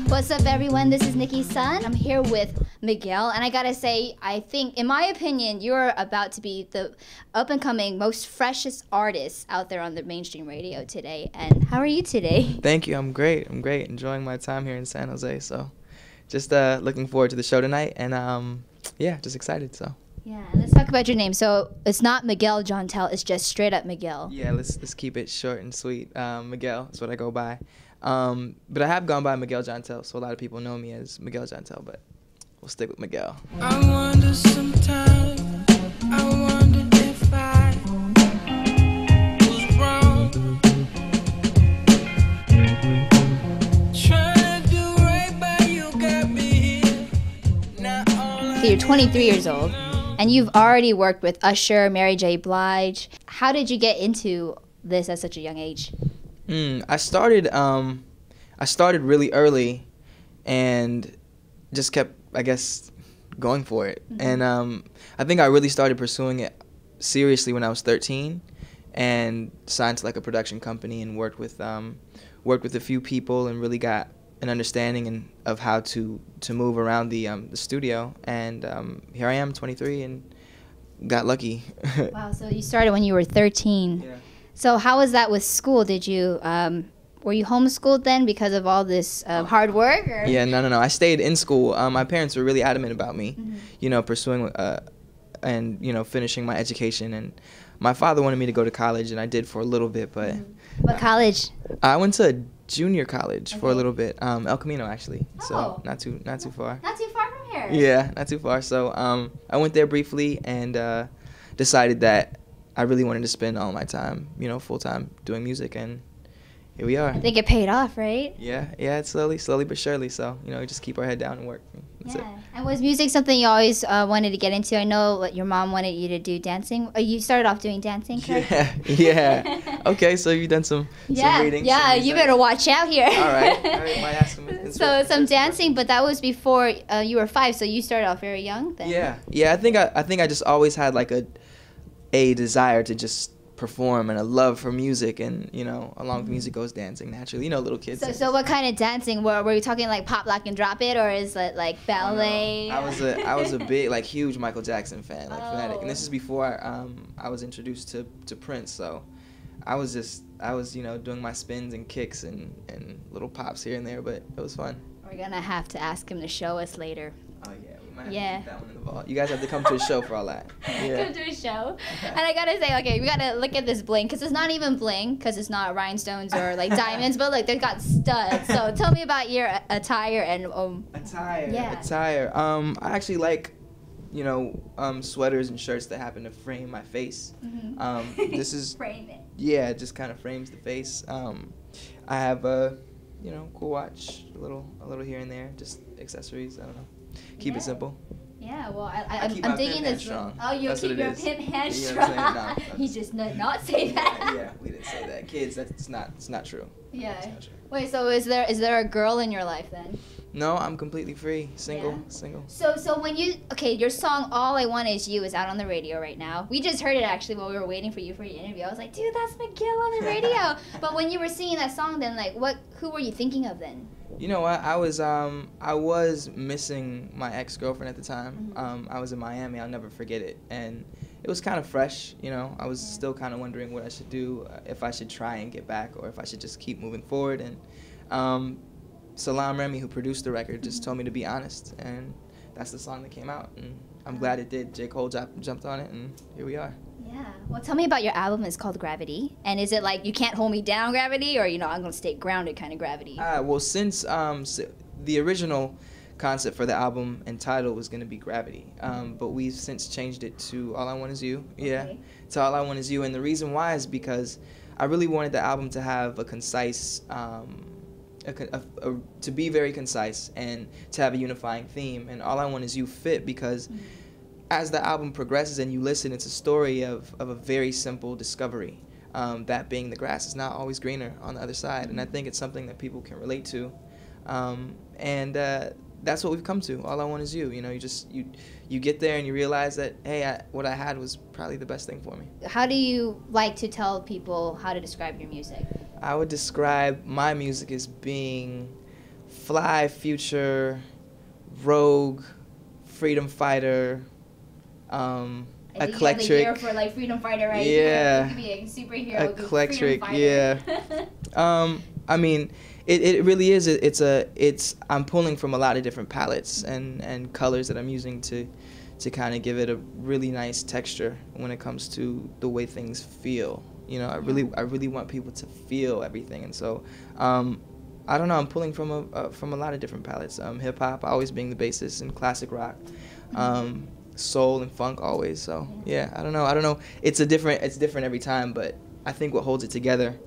What's up, everyone? This is Nicki's son. I'm here with Miguel, and I gotta say, I think, in my opinion, you're about to be the up-and-coming, most freshest artist out there on the mainstream radio today. And how are you today? Thank you. I'm great. Enjoying my time here in San Jose. So, just looking forward to the show tonight, and yeah, just excited. So. Yeah, let's talk about your name. So it's not Miguel Jontel; it's just straight up Miguel. Yeah, let's keep it short and sweet. Miguel is what I go by. But I have gone by Miguel Jontel, so a lot of people know me as Miguel Jontel, but we'll stick with Miguel. I wonder sometimes, I wonder if I was wrong. Trying to do right by you, got me here. Not all Okay, you're 23 years old, and you've already worked with Usher, Mary J, Blige. How did you get into this at such a young age? I started really early, and just kept, I guess, going for it. Mm-hmm. And I think I really started pursuing it seriously when I was 13, and signed to like a production company and worked with a few people and really got an understanding of how to move around the studio. And here I am, 23, and got lucky. Wow, so you started when you were 13. Yeah. So how was that with school? Did you were you homeschooled then because of all this hard work? Or? Yeah, no. I stayed in school. My parents were really adamant about me, pursuing and finishing my education. And my father wanted me to go to college, and I did for a little bit. But What college? I went to junior college for a little bit, El Camino actually. Oh. So not too far. Not too far from here. Yeah, not too far. So I went there briefly and decided that I really wanted to spend all my time, full time doing music, and here we are. I think it paid off, right? Yeah, it's slowly but surely. So, we just keep our head down and work. That's it. And was music something you always wanted to get into? I know your mom wanted you to do dancing. You started off doing dancing, correct? Yeah. Okay, so you've done some reading. Yeah, you better watch out here. All right. Might ask some dancing, but that was before you were 5, so you started off very young then. Yeah. I think I just always had like a desire to just perform and a love for music, and along with music goes dancing naturally. Little kids. So what kind of dancing? Were you talking like pop, lock, and drop it, or is it like ballet? I was a big, like, huge Michael Jackson fan, like fanatic, and this is before I was introduced to Prince. So I was doing my spins and kicks and little pops here and there, but it was fun. We're gonna have to ask him to show us later. Oh yeah. Have to keep that one in the vault. You guys have to come to a show for all that. Yeah. Come to a show. And I gotta say, okay, we gotta look at this bling, because it's not even bling, because it's not rhinestones or like diamonds, but like they've got studs. So tell me about your attire and attire. Yeah. Attire. I actually like, sweaters and shirts that happen to frame my face. This is frame it. Yeah, it just kind of frames the face. I have a cool watch, a little here and there, just accessories. I don't know. Keep it simple. Yeah, well, I'm digging this. Strong. Oh, you That's keep your pimp hand strong. No, He just did not say that. Yeah, we didn't say that. Kids, it's not true. Yeah. Not true. Wait, so is there a girl in your life then? No, I'm completely free. Single. So when your song "All I Want Is You" is out on the radio right now. We just heard it actually while we were waiting for you for your interview. I was like, dude, that's Miguel on the radio. But when you were singing that song, then who were you thinking of then? I was missing my ex-girlfriend at the time. I was in Miami. I'll never forget it, and it was kind of fresh. I was still kind of wondering what I should do, if I should try and get back, or if I should just keep moving forward. And Salam Remy, who produced the record, just told me to be honest, and that's the song that came out, and I'm glad it did. J.Cole jumped on it, and here we are. Yeah. Well, tell me about your album. It's called Gravity, and is it like You Can't Hold Me Down gravity, or I'm gonna stay grounded kind of gravity? Well, since the original concept for the album and title was gonna be Gravity, but we've since changed it to All I Want Is You. Yeah, okay. To All I Want Is You, and the reason why is because I really wanted the album to have a concise. To be very concise and to have a unifying theme, and All I Want Is You fit because as the album progresses and you listen, it's a story of a very simple discovery, that being the grass is not always greener on the other side, and I think it's something that people can relate to, and that's what we've come to. All I Want Is You. You know, you get there and you realize that, hey, what I had was probably the best thing for me. How do you like to tell people how to describe your music? I would describe my music as being fly, future, rogue, freedom fighter, eclectic. You have the gear for like freedom fighter, right? Yeah. You could be a superhero. Eclectic, yeah. I mean, it really is. I'm pulling from a lot of different palettes and colors that I'm using to kind of give it a really nice texture when it comes to the way things feel. You know, I really want people to feel everything, and so I don't know. I'm pulling from a lot of different palettes. Hip hop always being the basis, and classic rock, soul and funk always. So yeah, I don't know. It's different every time, but I think what holds it together,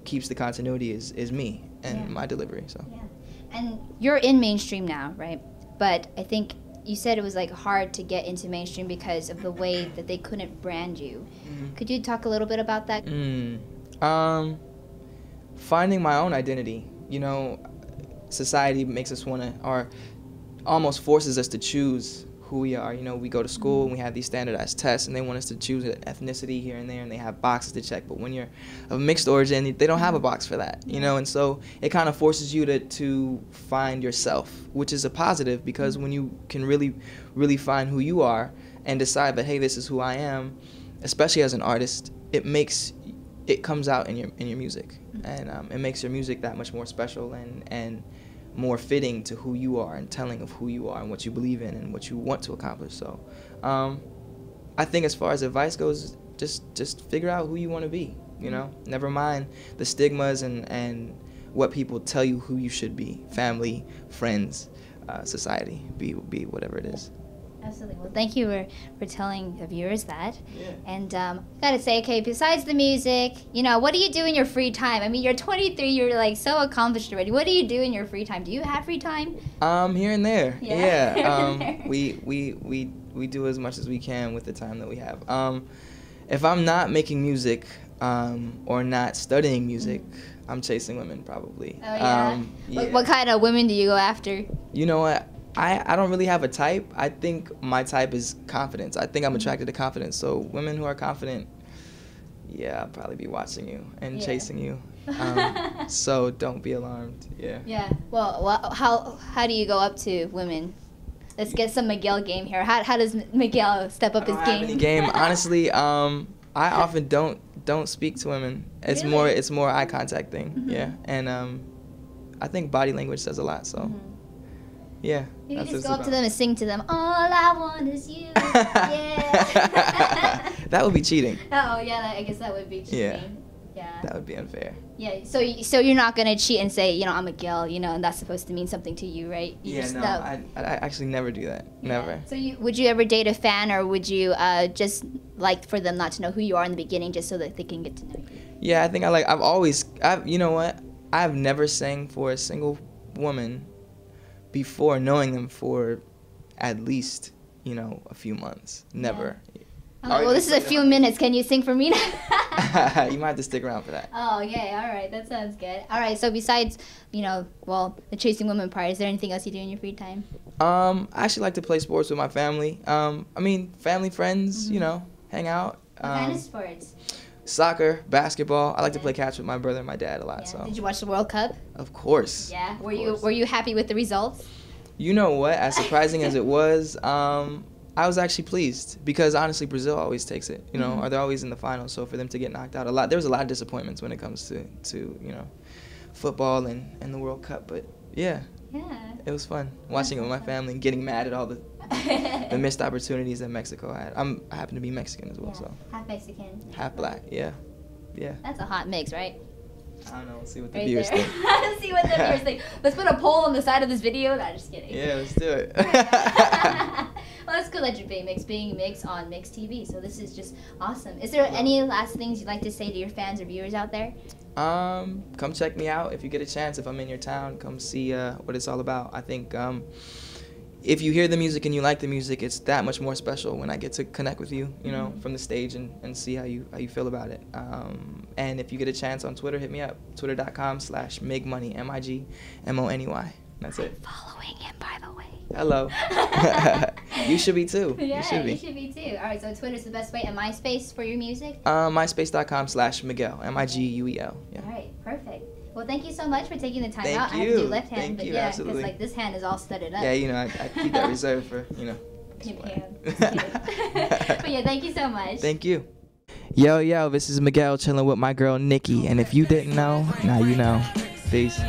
keeps the continuity is me and my delivery. So. Yeah. And you're in mainstream now, right? But I think you said it was like hard to get into mainstream because of the way that they couldn't brand you. Mm-hmm. Could you talk a little bit about that? Finding my own identity. You know, society makes us want to, or almost forces us to choose who we are. You know, we go to school and we have these standardized tests, and they want us to choose an ethnicity here and there, and they have boxes to check. But when you're of mixed origin, they don't have a box for that, you know. And so it kind of forces you to find yourself, which is a positive, because when you can really find who you are and decide that, hey, this is who I am, especially as an artist, it comes out in your music, and it makes your music that much more special and more fitting to who you are, and telling of who you are and what you believe in and what you want to accomplish. So I think as far as advice goes, just figure out who you want to be, you know. Never mind the stigmas and what people tell you who you should be. Family, friends, society, be whatever it is. Absolutely. Well, thank you for telling the viewers that. Yeah. And I gotta say, okay, besides the music, you know, what do you do in your free time? I mean, you're 23, you're like so accomplished already. What do you do in your free time? Do you have free time? Here and there. Yeah. Yeah. We do as much as we can with the time that we have. If I'm not making music, or not studying music, I'm chasing women probably. Oh yeah. Yeah. What kind of women do you go after? You know what? I don't really have a type. I think my type is confidence. I think I'm attracted to confidence. So women who are confident, yeah, I'll probably be watching you and chasing you. So don't be alarmed. Yeah. Yeah. Well, how do you go up to women? Let's get some Miguel game here. How does Miguel step up his game? I don't have any game. Honestly, I often don't speak to women. It's really? more eye contact thing. Yeah. And I think body language says a lot. So. Yeah. You can just go up to them and sing to them. All I want is you. Yeah. That would be cheating. Oh yeah, I guess that would be cheating. Yeah. Yeah. That would be unfair. Yeah. So you're not gonna cheat and say, you know, I'm a girl, you know, and that's supposed to mean something to you, right? I actually never do that. Yeah. Never. So would you ever date a fan, or would you just like for them not to know who you are in the beginning, just so that they can get to know you? Yeah, I think you know what? I've never sang for a single woman before knowing them for at least, you know, a few months. Never. Yeah. Well, this is a few minutes. Can you sing for me now? You might have to stick around for that. Oh, okay. All right. That sounds good. All right. So besides, you know, the chasing women part, is there anything else you do in your free time? I actually like to play sports with my family. Family, friends, you know, hang out. What kind of sports? Soccer, basketball. I like to play catch with my brother and my dad a lot. Yeah. So. Did you watch the World Cup? Of course. Yeah. Were you happy with the results? You know what? As surprising as it was, I was actually pleased, because honestly, Brazil always takes it. You know, or they're always in the finals. So for them to get knocked out, there was a lot of disappointments when it comes to you know, football and the World Cup. But yeah. It was fun watching it with my family and getting mad at all the missed opportunities that Mexico had. I happen to be Mexican as well, so. Half Mexican. Half black, yeah. That's a hot mix, right? I don't know. Let's see what the viewers think. Let's see what the viewers think. Let's put a poll on the side of this video. No, just kidding. Yeah, let's do it. Well, it's good that you're being mixed on Mix TV. So this is just awesome. Is there any last things you'd like to say to your fans or viewers out there? Come check me out if you get a chance. If I'm in your town, come see what it's all about. I think if you hear the music and you like the music, it's that much more special when I get to connect with you, you know, from the stage and see how you feel about it. And if you get a chance on Twitter, hit me up, twitter.com/migmoney, MIGMONEY. That's it. Following him, by the way. Hello. You should be too. Yeah, you should be. You should be too. All right, so Twitter's the best way, and MySpace for your music? MySpace.com/Miguel. MIGUEL. Yeah. All right, perfect. Well, thank you so much for taking the time Thank out. you. I have to do left hand, Thank but you, yeah, because absolutely. like this hand is all studded up. Yeah, you know, I keep that reserved for, you know. Your hand. But yeah, thank you so much. Thank you. Yo, this is Miguel chilling with my girl Nicki, and if you didn't know, now you know. Peace.